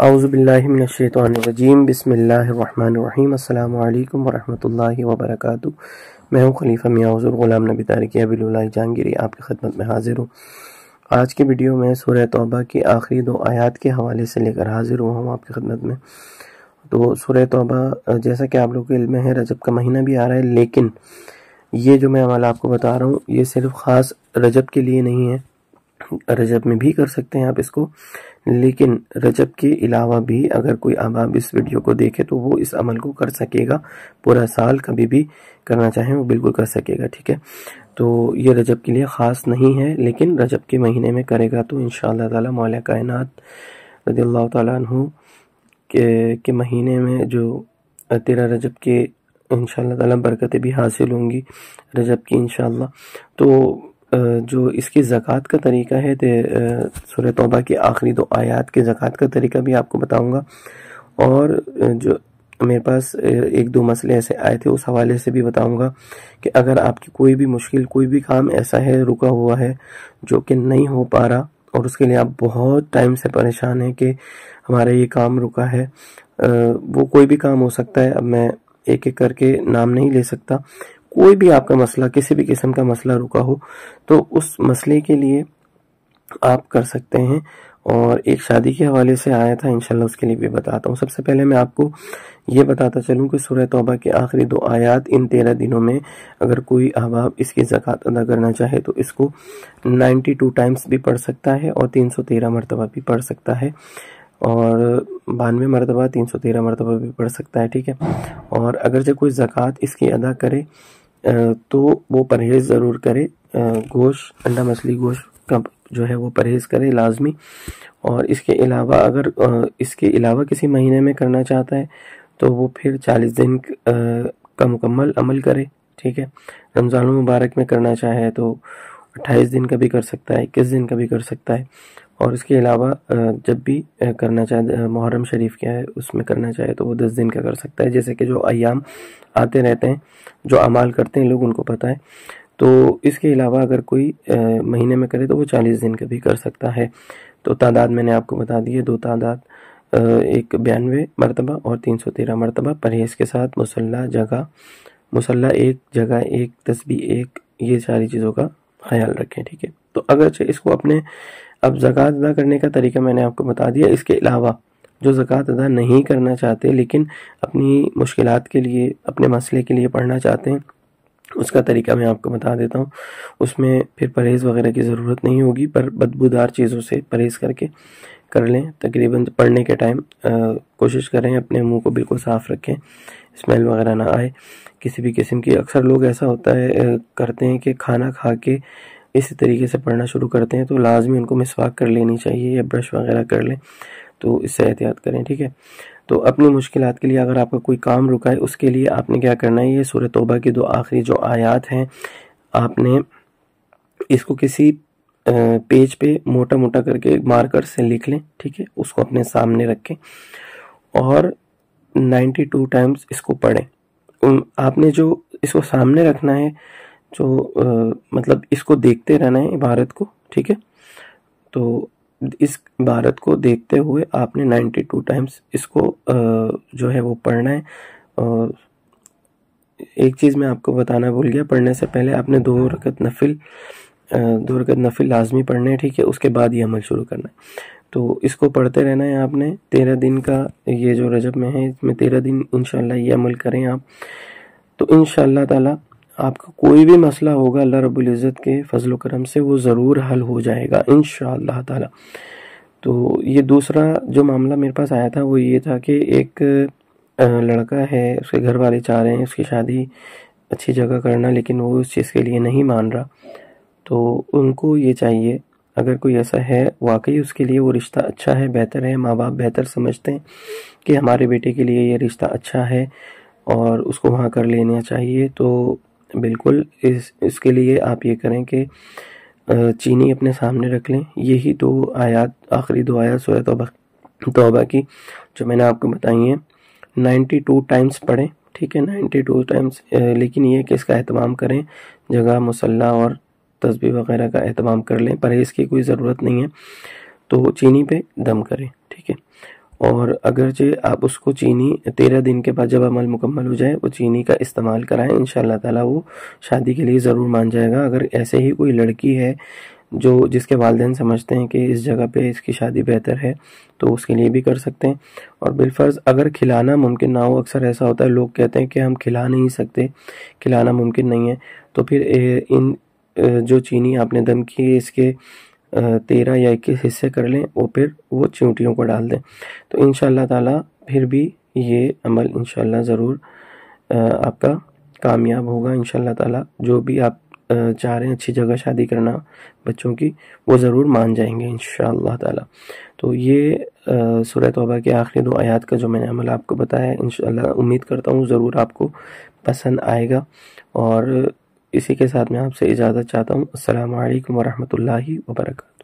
اعوذ باللہ من الشیطان الرجیم بسم اللہ الرحمن الرحیم السلام علیکم ورحمۃ اللہ وبرکاتہ۔ میں ہوں خلیفہ میاں حضور غلام نبی طارق ابیل اللہ جہانگیری، آپ کی خدمت میں حاضر ہوں۔ آج کی ویڈیو میں سورہ توبہ کی آخری 2 آیات کے حوالے سے لے کر حاضر ہوں آپ کی خدمت میں۔ تو سورہ توبہ جیسا کہ آپ لوگوں کے علم ہے، رجب کا مہینہ بھی آ رہا ہے، لیکن یہ جو میں عمل آپ کو بتا رہا ہوں یہ صرف خاص رجب کے لیے نہیں ہے۔ رجب میں بھی کر سکتے ہیں آپ اس کو، لیکن رجب کے علاوہ بھی اگر کوئی احباب اس ویڈیو کو دیکھے تو وہ اس عمل کو کر سکے گا، پورا سال کبھی بھی کرنا چاہیں وہ بالکل کر سکے گا، ٹھیک ہے۔ تو یہ رجب کے لیے خاص نہیں ہے، لیکن رجب کے مہینے میں کرے گا تو انشاءاللہ تعالی مولا کائنات رضی اللہ تعالیٰ عنہ کے مہینے میں جو 13 رجب کے انشاءاللہ تعالی برکتیں بھی حاصل ہوں گی رجب کی انشاءاللہ۔ تو جو اس کی زکوٰۃ کا طریقہ ہے، سورہ توبہ کی آخری 2 آیات کے زکوٰۃ کا طریقہ بھی آپ کو بتاؤں گا، اور جو میرے پاس 1-2 مسئلے ایسے آئے تھے اس حوالے سے بھی بتاؤں گا کہ اگر آپ کی کوئی بھی مشکل، کوئی بھی کام ایسا ہے رکا ہوا ہے جو کہ نہیں ہو پا رہا، اور اس کے لیے آپ بہت ٹائم سے پریشان ہیں کہ ہمارا یہ کام رکا ہے، وہ کوئی بھی کام ہو سکتا ہے، اب میں ایک ایک کر کے نام نہیں لے سکتا، کوئی بھی آپ کا مسئلہ، کسی بھی قسم کا مسئلہ رکا ہو تو اس مسئلے کے لیے آپ کر سکتے ہیں۔ اور ایک شادی کے حوالے سے آیا تھا، انشاءاللہ اس کے لیے بھی بتاتا ہوں۔ سب سے پہلے میں آپ کو یہ بتاتا چلوں کہ سورہ توبہ کے آخری 2 آیات ان 13 دنوں میں اگر کوئی احباب اس کی زکوٰۃ ادا کرنا چاہے تو اس کو 92 ٹائمز بھی پڑھ سکتا ہے اور 313 مرتبہ بھی پڑھ سکتا ہے، اور 92 مرتبہ 313 مرتبہ بھی پڑھ سکتا ہے، ٹھیک ہے۔ اور اگرچہ کوئی زکوٰۃ اس کی ادا کرے تو وہ پرہیز ضرور کرے، گوشت، انڈا، مچھلی، گوشت کا جو ہے وہ پرہیز کرے لازمی۔ اور اس کے علاوہ اگر اس کے علاوہ کسی مہینے میں کرنا چاہتا ہے تو وہ پھر 40 دن کا مکمل عمل کرے، ٹھیک ہے۔ رمضان المبارک میں کرنا چاہے تو 28 دن کا بھی کر سکتا ہے، 21 دن کا بھی کر سکتا ہے، اور اس کے علاوہ جب بھی کرنا چاہے، محرم شریف کیا ہے اس میں کرنا چاہے تو وہ 10 دن کا کر سکتا ہے، جیسے کہ جو ایام آتے رہتے ہیں، جو اعمال کرتے ہیں لوگ ان کو پتہ ہے۔ تو اس کے علاوہ اگر کوئی مہینے میں کرے تو وہ 40 دن کا بھی کر سکتا ہے۔ تو تعداد میں نے آپ کو بتا دی ہے، 2 تعداد، ایک 92 مرتبہ اور 313 مرتبہ پرہیز کے ساتھ، مصلی ایک، جگہ ایک، تسبیح ایک، یہ ساری چیزوں کا خیال رکھیں، ٹھیک ہے۔ تو اگرچہ اس کو اپنے اب زکوٰۃ ادا کرنے کا طریقہ میں نے آپ کو بتا دیا، اس کے علاوہ جو زکوٰۃ ادا نہیں کرنا چاہتے لیکن اپنی مشکلات کے لیے، اپنے مسئلے کے لیے پڑھنا چاہتے ہیں، اس کا طریقہ میں آپ کو بتا دیتا ہوں۔ اس میں پھر پرہیز وغیرہ کی ضرورت نہیں ہوگی، پر بدبودار چیزوں سے پرہیز کر لیں۔ تقریباً پڑھنے کے ٹائم کوشش کریں اپنے منہ کو بالکل صاف رکھیں، اسمیل وغیرہ نہ آئے کسی بھی قسم کی۔ اکثر لوگ ایسا ہوتا ہے کرتے ہیں کہ کھانا کھا کے اسی طریقے سے پڑھنا شروع کرتے ہیں، تو لازمی ان کو مسواک کر لینی چاہیے یا برش وغیرہ کر لیں، تو اس سے احتیاط کریں، ٹھیک ہے۔ تو اپنی مشکلات کے لیے اگر آپ کا کوئی کام رکا ہے، اس کے لیے آپ نے کیا کرنا ہے، یہ سورہ توبہ کی 2 آخری جو آیات ہیں، آپ نے اس کو کسی پیج پہ موٹا موٹا کر کے مارکر سے لکھ لیں، ٹھیک ہے، اس کو اپنے سامنے رکھیں اور 92 ٹائمز اس کو پڑھیں۔ آپ نے جو اس کو سامنے رکھنا ہے، جو مطلب اس کو دیکھتے رہنا ہے عبارت کو، ٹھیک ہے۔ تو اس عبارت کو دیکھتے ہوئے آپ نے 92 ٹائمز اس کو جو ہے وہ پڑھنا ہے۔ اور ایک چیز میں آپ کو بتانا بھول گیا، پڑھنے سے پہلے آپ نے 2 رکعت نفل لازمی پڑھنے ہیں، ٹھیک ہے، اس کے بعد یہ عمل شروع کرنا ہے۔ تو اس کو پڑھتے رہنا ہے آپ نے 13 دن کا، یہ جو رجب میں ہے اس میں 13 دن انشاءاللہ یہ عمل کریں آپ، تو انشاءاللہ تعالی آپ کا کوئی بھی مسئلہ ہوگا اللہ رب العزت کے فضل و کرم سے وہ ضرور حل ہو جائے گا انشاءاللہ تعالی۔ تو یہ دوسرا جو معاملہ میرے پاس آیا تھا وہ یہ تھا کہ ایک لڑکا ہے، اس کے گھر والے چاہ رہے ہیں اس کی شادی اچھی جگہ کرنا، لیکن وہ اس چیز کے لیے نہیں مان رہا، تو ان کو یہ چاہیے اگر کوئی ایسا ہے واقعی اس کے لیے وہ رشتہ اچھا ہے، بہتر ہے، ماں باپ بہتر سمجھتے ہیں کہ ہمارے بیٹے کے لیے یہ رشتہ اچھا ہے اور اس کو وہاں کر لینا چاہیے، تو بالکل اس کے لیے آپ یہ کریں کہ چینی اپنے سامنے رکھ لیں۔ یہی 2 آیات، آخری 2 آیات سورہ توبہ کی جو میں نے آپ کو بتائی ہیں، 92 ٹائمز پڑھیں، ٹھیک ہے، 92 ٹائمز، لیکن یہ کہ اس کا اہتمام کریں، جگہ، مصلی اور تسبیح وغیرہ کا اہتمام کر لیں، پرہیز کی کوئی ضرورت نہیں ہے، تو چینی پہ دم کریں، ٹھیک ہے۔ اور اگرچہ آپ اس کو چینی 13 دن کے بعد جب عمل مکمل ہو جائے وہ چینی کا استعمال کرائیں، انشاءاللہ تعالیٰ وہ شادی کے لیے ضرور مان جائے گا۔ اگر ایسے ہی کوئی لڑکی ہے جس کے والدین سمجھتے ہیں کہ اس جگہ پہ اس کی شادی بہتر ہے تو اس کے لیے بھی کر سکتے ہیں۔ اور بالفرض اگر کھلانا ممکن نہ ہو، اکثر ایسا ہوتا ہے لوگ کہتے ہیں کہ ہم کھلا نہیں سکتے، کھلانا ممکن نہیں ہے، تو پھر ان جو چینی آپ نے دم کی اس کے 13 یا 21 حصے کر لیں، پھر وہ چونٹیوں کو ڈال دیں، تو انشاءاللہ تعالیٰ پھر بھی یہ عمل انشاءاللہ ضرور آپ کا کامیاب ہوگا انشاءاللہ تعالیٰ۔ جو بھی آپ چاہ رہے ہیں اچھی جگہ شادی کرنا بچوں کی، وہ ضرور مان جائیں گے انشاءاللہ تعالیٰ۔ تو یہ سورہ توبہ کے آخری 2 آیات کا جو میں نے عمل آپ کو بتایا، انشاءاللہ امید کرتا ہوں ضرور آپ کو پسند آئے گا، اور اسی کے ساتھ میں آپ سے اجازت چاہتا ہوں۔ السلام علیکم ورحمۃ اللہ وبرکاتہ۔